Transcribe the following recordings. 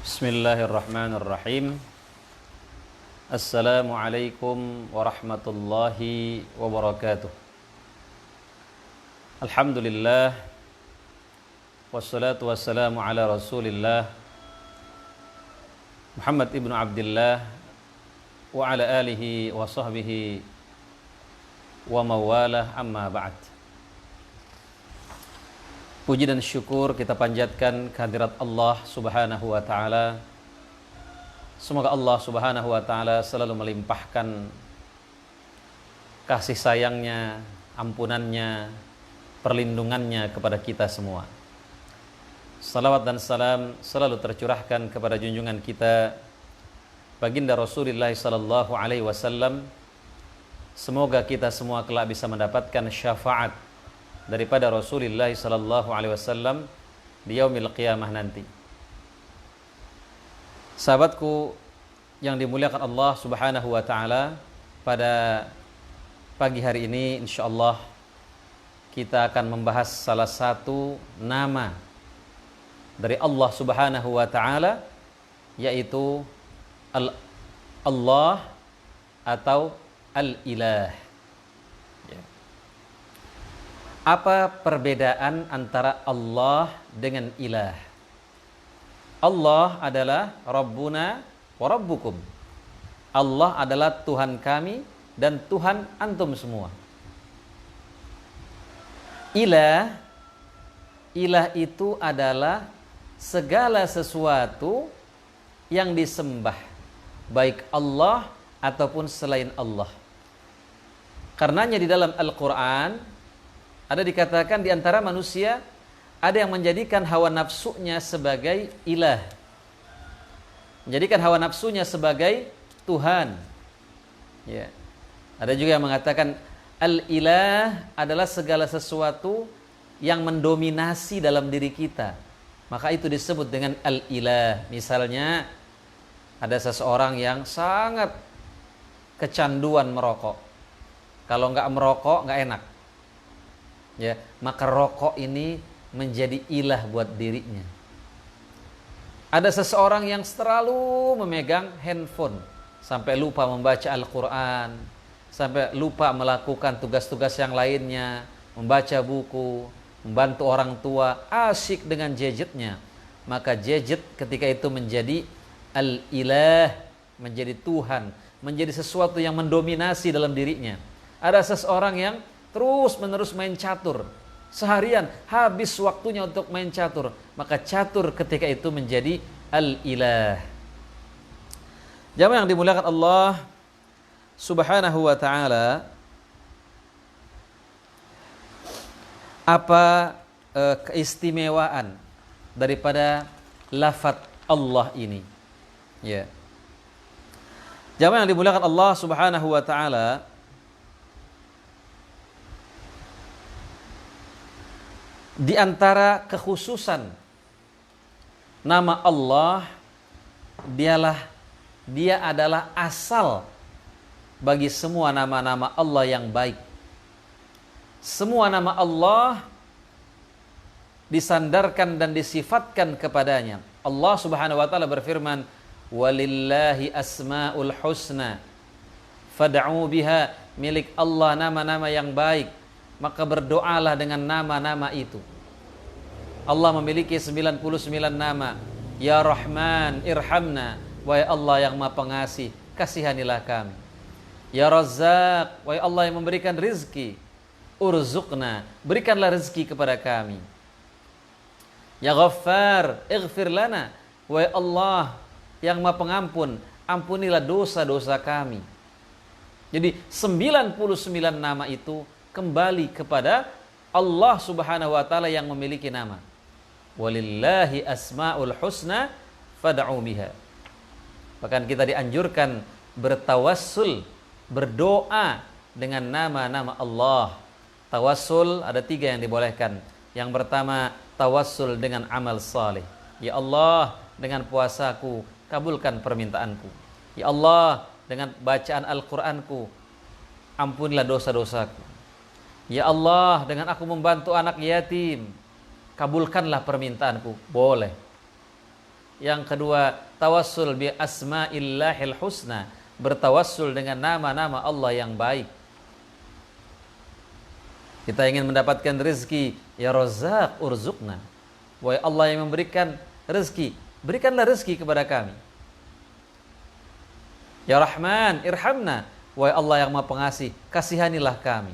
Bismillahirrahmanirrahim. Assalamualaikum warahmatullahi wabarakatuh. Alhamdulillah. Wassalatu wassalamu ala rasulillah Muhammad ibn Abdullah wa ala alihi wa sahbihi wa mawalah, amma ba'd. Puji dan syukur kita panjatkan kehadirat Allah Subhanahu wa ta'ala. Semoga Allah Subhanahu wa ta'ala selalu melimpahkan kasih sayangnya, ampunannya, perlindungannya kepada kita semua. Salawat dan salam selalu tercurahkan kepada junjungan kita baginda Rasulullah sallallahu alaihi wasallam. Semoga kita semua kelak bisa mendapatkan syafaat daripada Rasulullah sallallahu alaihi wasallam di yaumil qiyamah nanti. Sahabatku yang dimuliakan Allah Subhanahu wa taala, pada pagi hari ini insyaallah kita akan membahas salah satu nama dari Allah Subhanahu wa taala, yaitu Allah atau Al-Ilah. Apa perbedaan antara Allah dengan ilah? Allah adalah Rabbuna wa Rabbukum. Allah adalah Tuhan kami dan Tuhan antum semua. Ilah itu adalah segala sesuatu yang disembah, baik Allah ataupun selain Allah. Karenanya di dalam Al-Quran ada dikatakan di antara manusia ada yang menjadikan hawa nafsunya sebagai ilah, menjadikan hawa nafsunya sebagai Tuhan. Ya. Ada juga yang mengatakan al-ilah adalah segala sesuatu yang mendominasi dalam diri kita, maka itu disebut dengan al-ilah. Misalnya ada seseorang yang sangat kecanduan merokok, kalau nggak merokok nggak enak. Ya, maka rokok ini menjadi ilah buat dirinya. Ada seseorang yang selalu memegang handphone sampai lupa membaca Al-Quran, sampai lupa melakukan tugas-tugas yang lainnya, membaca buku, membantu orang tua, asyik dengan gadgetnya. Maka gadget ketika itu menjadi al-ilah, menjadi Tuhan, menjadi sesuatu yang mendominasi dalam dirinya. Ada seseorang yang terus menerus main catur, seharian habis waktunya untuk main catur, maka catur ketika itu menjadi al-ilah. Jamaah yang dimuliakan Allah Subhanahu wa ta'ala, apa keistimewaan daripada lafaz Allah ini? Ya. Jamaah yang dimuliakan Allah Subhanahu wa ta'ala, di antara kekhususan nama Allah, dia adalah asal bagi semua nama-nama Allah yang baik. Semua nama Allah disandarkan dan disifatkan kepadanya. Allah Subhanahu wa taala berfirman, "Walillahi asmaul husna fad'u biha." Milik Allah nama-nama yang baik, maka berdoalah dengan nama-nama itu. Allah memiliki 99 nama. Ya Rahman, irhamna. Wahai Allah yang Maha Pengasih, kasihanilah kami. Ya Razzaq, wahai Allah yang memberikan rizki, urzuqna, berikanlah rezeki kepada kami. Ya Ghaffar, ighfir lana. Wahai Allah yang Maha Pengampun, ampunilah dosa-dosa kami. Jadi 99 nama itu kembali kepada Allah Subhanahu wa taala yang memiliki nama. Walillahi asmaul husna fad'u biha. Bahkan kita dianjurkan bertawassul, berdoa dengan nama-nama Allah. Tawassul ada 3 yang dibolehkan. Yang pertama, tawassul dengan amal saleh. Ya Allah, dengan puasaku kabulkan permintaanku. Ya Allah, dengan bacaan Al-Qur'anku ampunilah dosa-dosaku. Ya Allah, dengan aku membantu anak yatim, kabulkanlah permintaanku. Boleh. Yang kedua, tawassul bi asma'illahil husna, bertawassul dengan nama-nama Allah yang baik. Kita ingin mendapatkan rezeki, ya Razzaq urzuqna. Wahai Allah yang memberikan rezeki, berikanlah rezeki kepada kami. Ya Rahman irhamna. Wahai Allah yang Maha Pengasih, kasihanilah kami.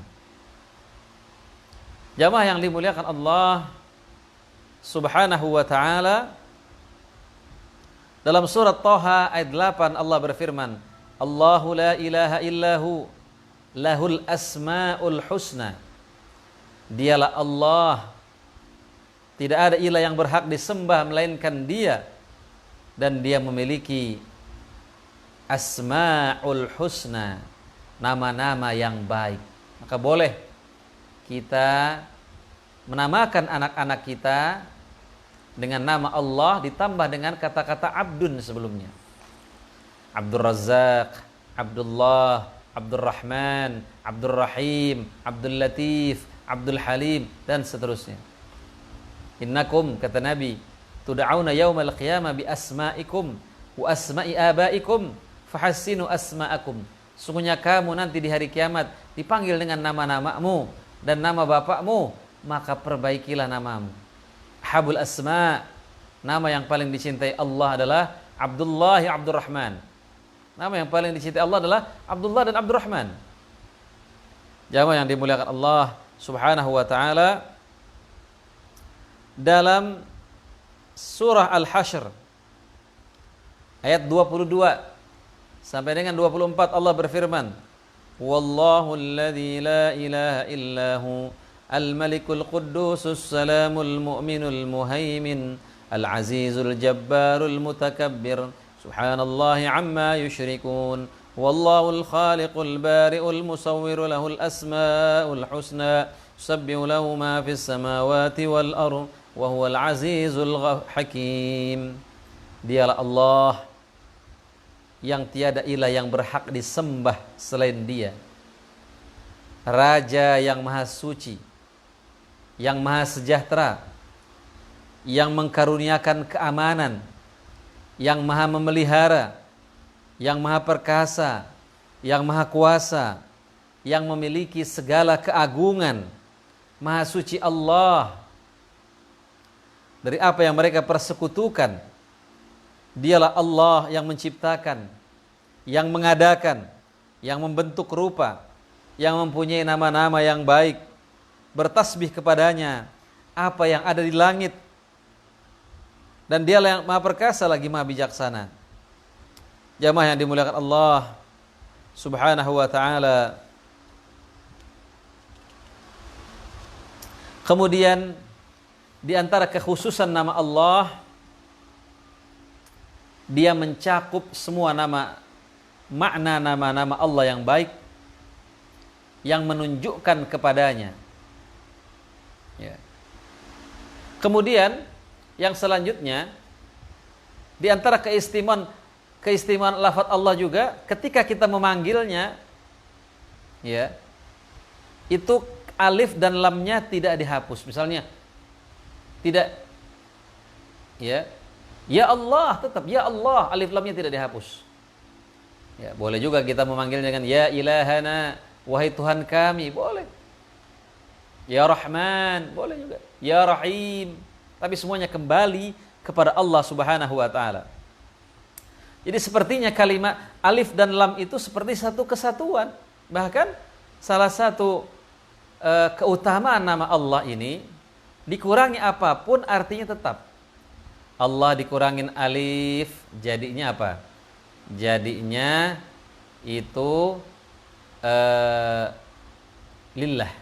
Jamaah yang dimuliakan Allah Subhanahu wa taala, dalam surat Thaha ayat 8 Allah berfirman, Allahu la ilaha illahu lahul asmaul husna. Dialah Allah, tidak ada ilah yang berhak disembah melainkan Dia, dan Dia memiliki asmaul husna, nama-nama yang baik. Maka boleh kita menamakan anak-anak kita dengan nama Allah ditambah dengan kata-kata abdun sebelumnya. Abdur Razzaq, Abdullah, Abdul Rahman, Abdul Rahim, Abdul Latif, Abdul Halim, dan seterusnya. Innakum, kata Nabi, tud'auna yaumal qiyamah bi asma'ikum wa asma'i abaikum fahassinu asma'akum. Sungguhnya kamu nanti di hari kiamat dipanggil dengan nama-namamu dan nama bapakmu, maka perbaikilah namamu. Habul asma, nama yang paling dicintai Allah adalah Abdullah Abdurrahman. Nama yang paling dicintai Allah adalah Abdullah dan Abdurrahman. Jamaah yang dimuliakan Allah Subhanahu wa taala, dalam surah Al-Hasyr ayat 22 sampai dengan 24 Allah berfirman, Wallahu alladzi la ilaha illahu al-malikul quddusus salamul mu'minul muhaimin al-azizul jabbarul mutakabbir subhanallahi amma yusyrikun wallahul khaliqul bari'ul musawwiru lahul asmaul husna yusabbihu lahu ma fis samawati wal ardh wa huwal azizul hakim. Dialah Allah yang tiada ilah yang berhak disembah selain Dia, Raja yang maha suci, yang maha sejahtera, yang mengkaruniakan keamanan, yang maha memelihara, yang maha perkasa, yang maha kuasa, yang memiliki segala keagungan. Maha suci Allah dari apa yang mereka persekutukan. Dialah Allah yang menciptakan, yang mengadakan, yang membentuk rupa, yang mempunyai nama-nama yang baik. Bertasbih kepadanya apa yang ada di langit, dan Dialah yang maha perkasa lagi maha bijaksana. Jamaah yang dimuliakan Allah Subhanahu wa taala. Kemudian di antara kekhususan nama Allah, Dia mencakup semua makna nama-nama Allah yang baik yang menunjukkan kepadanya. Ya. Kemudian yang selanjutnya, di antara keistimewaan lafaz Allah juga, ketika kita memanggilnya, ya, itu alif dan lamnya tidak dihapus. Misalnya tidak, ya Allah, tetap ya Allah, alif lamnya tidak dihapus. Ya, boleh juga kita memanggil dengan ya ilahana, wahai Tuhan kami, boleh. Ya Rahman, boleh juga. Ya Rahim, tapi semuanya kembali kepada Allah Subhanahu wa taala. Jadi sepertinya kalimat alif dan lam itu seperti satu kesatuan. Bahkan salah satu keutamaan nama Allah ini, dikurangi apapun artinya tetap. Allah dikurangin alif, jadinya apa? Jadinya itu lillah,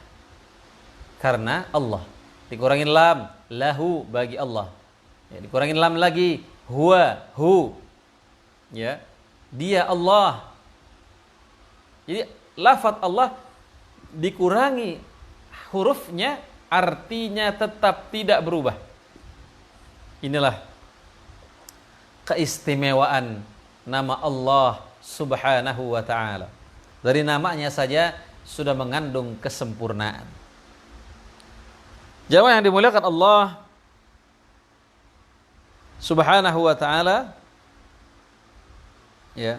karena Allah. Dikurangin lam, lahu, bagi Allah. Ya, dikurangin lam lagi, huwa, hu. Ya, Dia Allah. Jadi lafaz Allah dikurangi hurufnya, artinya tetap tidak berubah. Inilah keistimewaan nama Allah Subhanahu wa ta'ala. Dari namanya saja sudah mengandung kesempurnaan. Jamaah yang dimuliakan Allah, Subhanahu wa ta'ala, ya.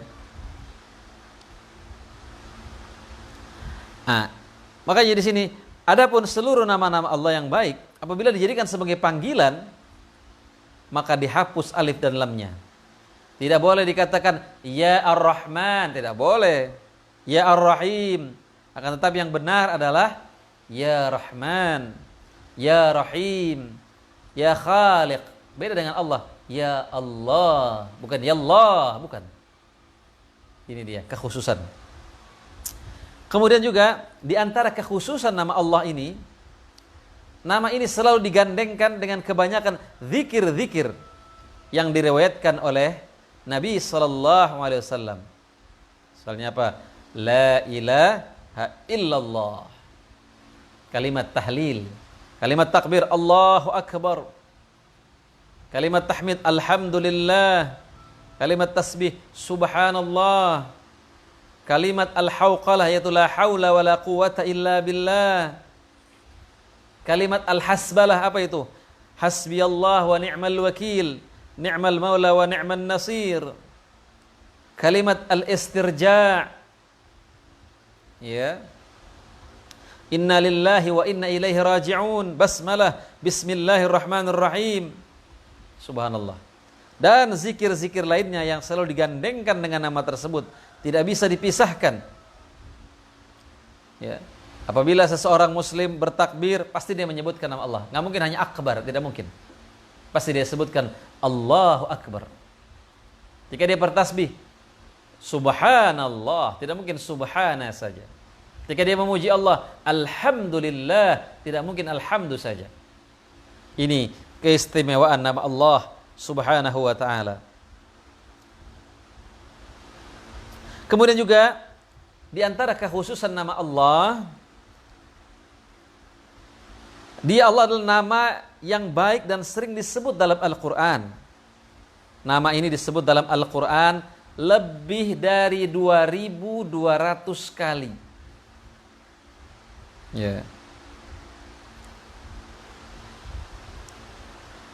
Makanya di sini adapun seluruh nama-nama Allah yang baik apabila dijadikan sebagai panggilan maka dihapus alif dan lamnya. Tidak boleh dikatakan ya Ar-Rahman, tidak boleh. Ya Ar-Rahim. Akan tetapi yang benar adalah ya Rahman, ya Rahim, ya Khaliq. Beda dengan Allah. Ya Allah, bukan ya Allah, bukan. Ini dia kekhususan. Kemudian juga di antara kekhususan nama Allah ini, nama ini selalu digandengkan dengan kebanyakan zikir-zikir yang diriwayatkan oleh Nabi SAW. Misalnya apa? La ilaha illallah. Kalimat tahlil, kalimat takbir Allahu Akbar, kalimat tahmid Alhamdulillah, kalimat tasbih Subhanallah, kalimat al-hawqalah yaitu la hawla wa la quwata illa billah, kalimat al-hasbalah apa itu? Hasbiyallah wa ni'mal wakil, ni'mal maula wa ni'man nasir, kalimat al-istirja', ya, inna lillahi wa inna ilaihi raji'un, basmalah, bismillahirrahmanirrahim. Subhanallah. Dan zikir-zikir lainnya yang selalu digandengkan dengan nama tersebut, tidak bisa dipisahkan. Ya. Apabila seseorang muslim bertakbir, pasti dia menyebutkan nama Allah. Nggak mungkin hanya akbar, tidak mungkin. Pasti dia sebutkan Allahu Akbar. Jika dia bertasbih, Subhanallah, tidak mungkin Subhana saja. Jika dia memuji Allah, Alhamdulillah, tidak mungkin Alhamdu saja. Ini keistimewaan nama Allah Subhanahu wa ta'ala. Kemudian juga di antara kekhususan nama Allah, dia Allah adalah nama yang baik dan sering disebut dalam Al-Quran. Nama ini disebut dalam Al-Quran lebih dari 2.200 kali. Ya.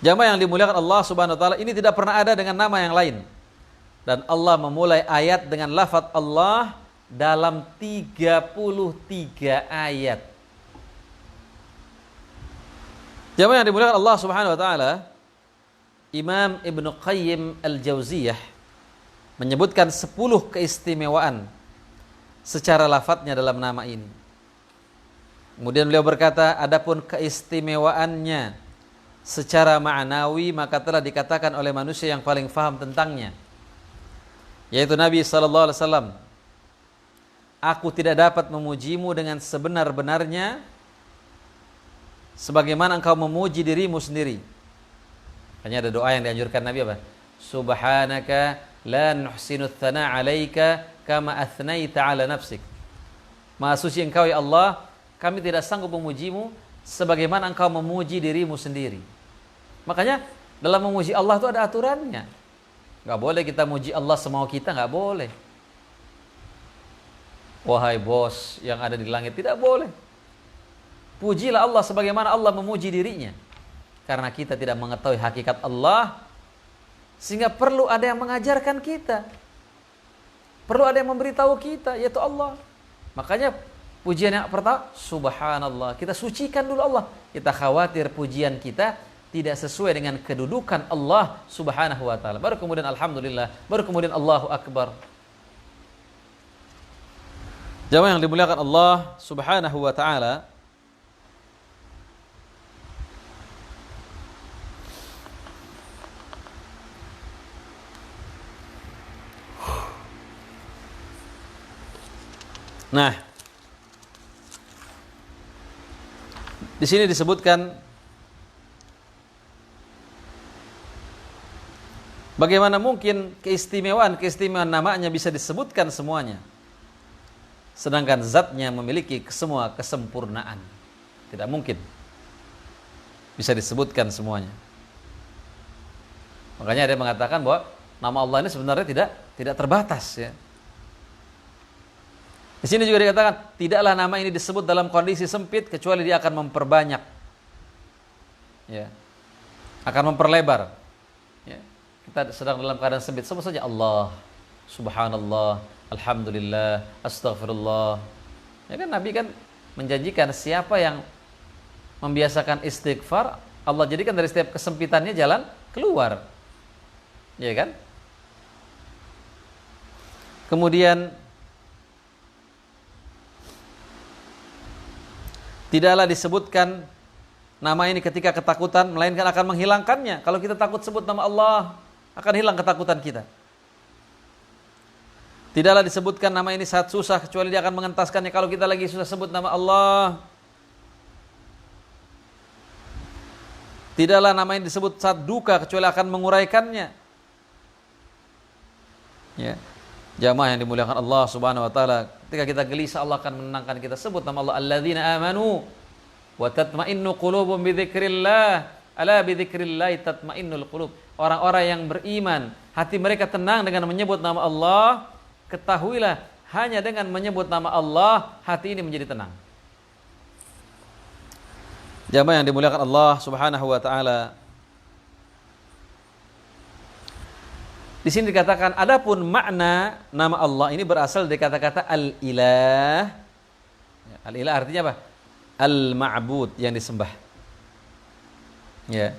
Jamaah yang dimuliakan Allah Subhanahu wa taala, ini tidak pernah ada dengan nama yang lain. Dan Allah memulai ayat dengan lafaz Allah dalam 33 ayat. Jamaah yang dimuliakan Allah Subhanahu wa taala, Imam Ibnu Qayyim Al-Jauziyah menyebutkan 10 keistimewaan secara lafadznya dalam nama ini. Kemudian beliau berkata, adapun keistimewaannya secara ma'nawi maka telah dikatakan oleh manusia yang paling faham tentangnya, yaitu Nabi SAW. Aku tidak dapat memujimu dengan sebenar-benarnya sebagaimana engkau memuji dirimu sendiri. Hanya ada doa yang dianjurkan Nabi apa? Subhanaka la nuhsinu tsana 'alaika kama athnaita 'ala nafsik. Maha suci engkau ya Allah, kami tidak sanggup memujimu sebagaimana engkau memuji dirimu sendiri. Makanya dalam memuji Allah itu ada aturannya. Gak boleh kita muji Allah semau kita, gak boleh. Wahai bos yang ada di langit, tidak boleh. Pujilah Allah sebagaimana Allah memuji dirinya. Karena kita tidak mengetahui hakikat Allah, sehingga perlu ada yang mengajarkan kita. Perlu ada yang memberitahu kita, yaitu Allah. Makanya pujian yang pertama, Subhanallah. Kita sucikan dulu Allah. Kita khawatir pujian kita tidak sesuai dengan kedudukan Allah Subhanahu wa ta'ala. Baru kemudian Alhamdulillah. Baru kemudian Allahu Akbar. Jamaah yang dimuliakan Allah Subhanahu wa ta'ala, nah, di sini disebutkan bagaimana mungkin keistimewaan namanya bisa disebutkan semuanya, sedangkan zatnya memiliki semua kesempurnaan. Tidak mungkin bisa disebutkan semuanya. Makanya ada yang mengatakan bahwa nama Allah ini sebenarnya tidak terbatas, ya. Di sini juga dikatakan tidaklah nama ini disebut dalam kondisi sempit kecuali dia akan memperbanyak, ya, akan memperlebar, ya. kita sedang dalam keadaan sempit, sebut saja Allah, subhanallah, alhamdulillah, astaghfirullah. Ya kan Nabi kan menjanjikan siapa yang membiasakan istighfar, Allah jadikan dari setiap kesempitannya jalan keluar. Ya kan? Kemudian tidaklah disebutkan nama ini ketika ketakutan, melainkan akan menghilangkannya. Kalau kita takut sebut nama Allah, akan hilang ketakutan kita. Tidaklah disebutkan nama ini saat susah, kecuali dia akan mengentaskannya. Kalau kita lagi susah sebut nama Allah. Tidaklah nama ini disebut saat duka, kecuali akan menguraikannya. Ya. Jamaah yang dimuliakan Allah Subhanahu wa taala, ketika kita gelisah Allah akan menenangkan kita. Sebut nama Allah, alladzina amanu wa tatma'innu qulubum bi dzikrillah. Ala bi dzikrillah tatma'innul qulub. Orang-orang yang beriman, hati mereka tenang dengan menyebut nama Allah. Ketahuilah, hanya dengan menyebut nama Allah hati ini menjadi tenang. Jamaah yang dimuliakan Allah Subhanahu wa taala. Di sini dikatakan adapun makna nama Allah ini berasal dari kata-kata al-ilah. Al-ilah artinya apa? Al-ma'bud, yang disembah. Ya.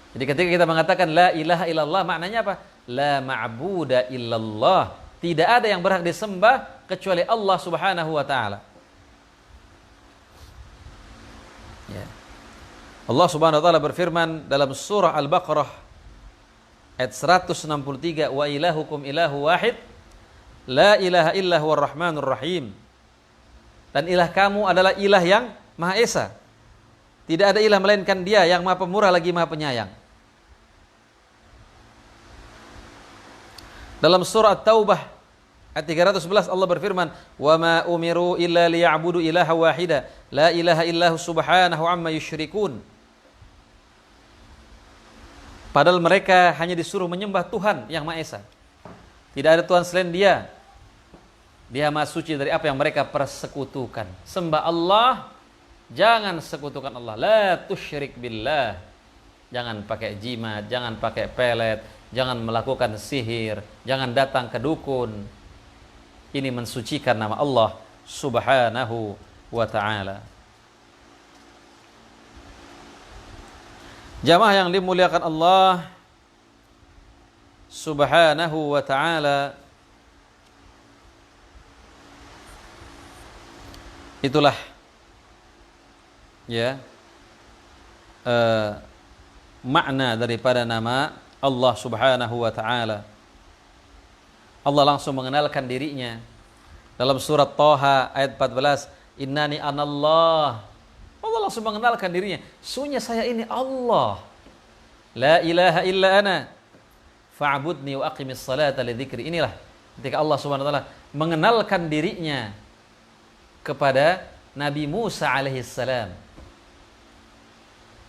Jadi ketika kita mengatakan la ilaha illallah, maknanya apa? La ma'buda illallah. Tidak ada yang berhak disembah kecuali Allah Subhanahu wa taala. Ya. Allah Subhanahu wa taala berfirman dalam surah Al-Baqarah ayat 163, wa ilahukum ilahu wahid la ilaha illa huwar rahmanur rahim. Dan ilah kamu adalah ilah yang Maha Esa. Tidak ada ilah melainkan Dia yang Maha Pemurah lagi Maha Penyayang. Dalam surah At-Taubah ayat 311 Allah berfirman, "Wa ma umiru illa liya'budu ilaha wahida, la ilaha illahu subhanahu amma yusyrikun." Padahal mereka hanya disuruh menyembah Tuhan yang Maha Esa. Tidak ada Tuhan selain Dia. Dia Maha Suci dari apa yang mereka persekutukan. Sembah Allah, jangan sekutukan Allah. La tusyrik billah. Jangan pakai jimat, jangan pakai pelet, jangan melakukan sihir, jangan datang ke dukun. Ini mensucikan nama Allah Subhanahu wa ta'ala. Jamaah yang dimuliakan Allah Subhanahu wa ta'ala, itulah ya makna daripada nama Allah Subhanahu wa ta'ala. Allah langsung mengenalkan dirinya dalam surat Thaha ayat 14, innani anallah. Allah langsung mengenalkan dirinya, sesungguhnya saya ini Allah. La ilaha illa ana fa'budni wa aqimis salata li dzikri. Inilah ketika Allah Subhanahu wa taala mengenalkan dirinya kepada Nabi Musa alaihissalam.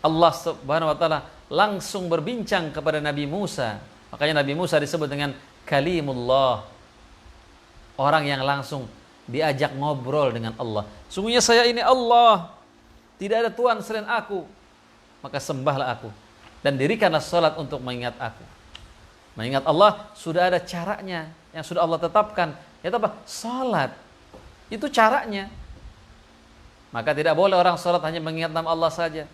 Allah Subhanahu wa taala langsung berbincang kepada Nabi Musa. Makanya Nabi Musa disebut dengan kalimullah, orang yang langsung diajak ngobrol dengan Allah. Sungguhnya saya ini Allah, tidak ada Tuhan selain aku, maka sembahlah aku dan dirikanlah salat untuk mengingat aku. Mengingat Allah sudah ada caranya yang sudah Allah tetapkan. Yaitu apa? Salat. Itu caranya. Maka tidak boleh orang salat hanya mengingat nama Allah saja.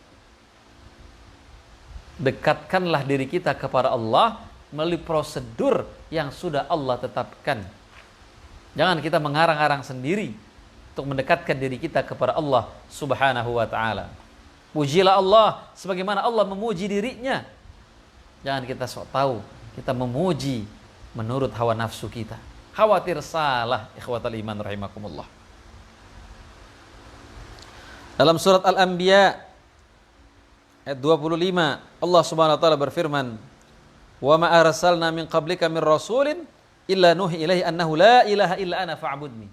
Dekatkanlah diri kita kepada Allah melalui prosedur yang sudah Allah tetapkan. Jangan kita mengarang-arang sendiri untuk mendekatkan diri kita kepada Allah Subhanahu wa ta'ala. Pujilah Allah sebagaimana Allah memuji dirinya. Jangan kita sok tahu, kita memuji menurut hawa nafsu kita. Khawatir salah, ikhwatal iman rahimakumullah. Dalam surat Al-Anbiya ayat 25, Allah Subhanahu wa taala berfirman, "Wa ma arsalna min qablika min rasulin illa nuhi ilaihi annahu la ilaha illa ana fa'budni."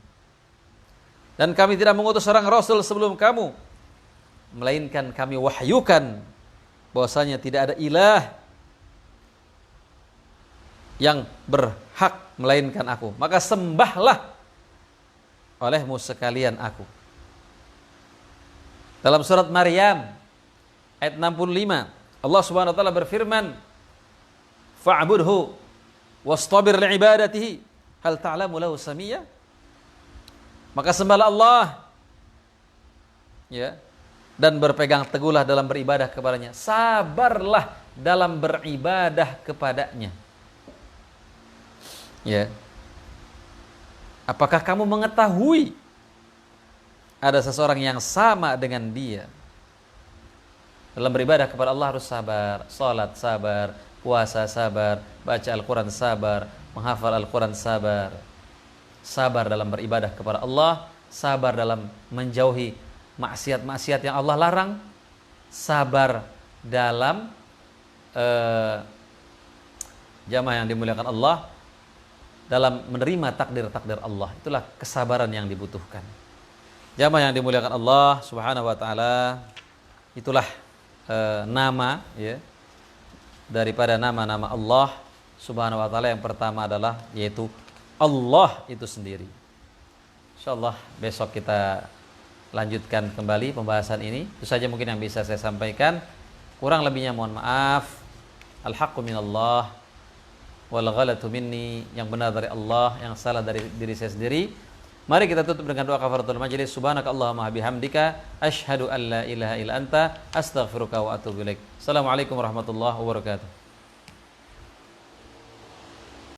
Dan kami tidak mengutus seorang rasul sebelum kamu, melainkan kami wahyukan bahwasanya tidak ada ilah yang berhak melainkan aku. Maka sembahlah olehmu sekalian aku. Dalam surat Maryam ayat 65, Allah Subhanahu wa taala berfirman, fa'budhu wastabir li'ibadatihi hal ta'lamu lahu samiyya. Maka sembahlah Allah, ya, dan berpegang teguhlah dalam beribadah kepadanya. Sabarlah dalam beribadah kepadanya. Ya. Apakah kamu mengetahui ada seseorang yang sama dengan dia? Dalam beribadah kepada Allah harus sabar. Salat sabar, puasa sabar, baca Al-Quran sabar, menghafal Al-Quran sabar. Sabar dalam beribadah kepada Allah, sabar dalam menjauhi maksiat-maksiat yang Allah larang, sabar dalam jamaah yang dimuliakan Allah, dalam menerima takdir-takdir Allah. Itulah kesabaran yang dibutuhkan. Jamaah yang dimuliakan Allah Subhanahu wa taala, itulah nama, ya, daripada nama-nama Allah Subhanahu wa taala. Yang pertama adalah yaitu Allah itu sendiri. Insyaallah besok kita lanjutkan kembali pembahasan ini. Itu saja mungkin yang bisa saya sampaikan. Kurang lebihnya mohon maaf. Al-haqqu minallah wal ghalatu minni. Yang benar dari Allah, yang salah dari diri saya sendiri. Mari kita tutup dengan doa kafaratul majelis. Subhanakallahumma bihamdika asyhadu an la ilaha illa anta astaghfiruka wa atubu ilaik. Assalamualaikum warahmatullahi wabarakatuh.